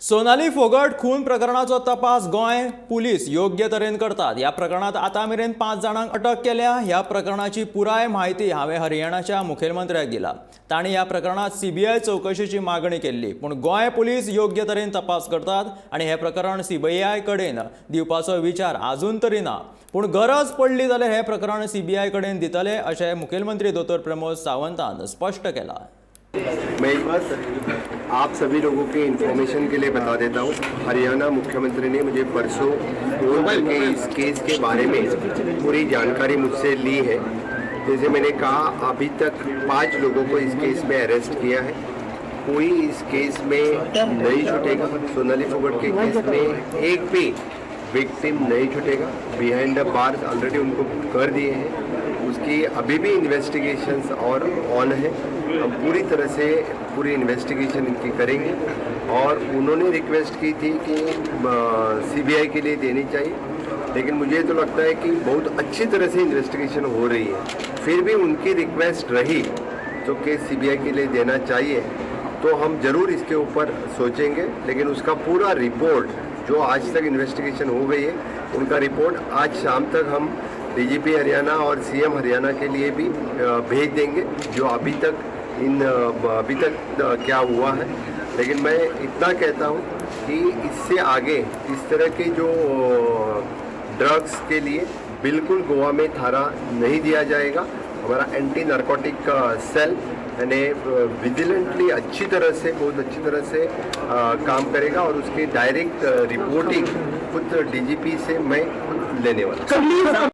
सोनाली फोगट खून प्रकरणाचो तपास गोंय पुलीस योग्य तरेन करतात। ह्या प्रकरणात आतां मेरेन 5 जाणांक अटक केल्या। ह्या प्रकरणाची पुराय म्हायती हांवें हरियाणाच्या मुखेलमंत्र्याक दिला। तांणी ह्या प्रकरणात सीबीआय चौकशीची मागणी केल्ली, पूण गोंय पुलीस योग्य तरेन तपास करतात आनी हे प्रकरण सीबीआय कडेन दिवपाचो विचार अजून तरी ना। पूण गरज पडली जाल्यार हे प्रकरण सीबीआय कडेन दितले अशें मुखेलमंत्री दोतोर प्रमोद सावंतान स्पश्ट केलां। मैं एक बात आप सभी लोगों के इन्फॉर्मेशन के लिए बता देता हूँ। हरियाणा मुख्यमंत्री ने मुझे परसों फोन करके इस केस के बारे में पूरी जानकारी मुझसे ली है। जैसे मैंने कहा, अभी तक 5 लोगों को इस केस में अरेस्ट किया है। कोई इस केस में नहीं छूटेगा। सोनाली फोगट के केस में एक भी विक्टिम नहीं छूटेगा। बिहाइंड द बार्स ऑलरेडी उनको कर दिए हैं। उसकी अभी भी इन्वेस्टिगेशंस और ऑन है। हम पूरी तरह से पूरी इन्वेस्टिगेशन इनकी करेंगे और उन्होंने रिक्वेस्ट की थी कि सीबीआई के लिए देनी चाहिए, लेकिन मुझे तो लगता है कि बहुत अच्छी तरह से इन्वेस्टिगेशन हो रही है। फिर भी उनकी रिक्वेस्ट रही तो केस सीबीआई के लिए देना चाहिए, तो हम जरूर इसके ऊपर सोचेंगे। लेकिन उसका पूरा रिपोर्ट जो आज तक इन्वेस्टिगेशन हो गई है, उनका रिपोर्ट आज शाम तक हम डीजीपी हरियाणा और सीएम हरियाणा के लिए भी भेज देंगे, जो अभी तक क्या हुआ है। लेकिन मैं इतना कहता हूँ कि इससे आगे इस तरह के जो ड्रग्स के लिए बिल्कुल गोवा में थारा नहीं दिया जाएगा। हमारा एंटी नारकोटिक सेल यानी विजिलेंटली अच्छी तरह से, बहुत अच्छी तरह से काम करेगा और उसकी डायरेक्ट रिपोर्टिंग खुद डीजीपी से मैं लेने वाला।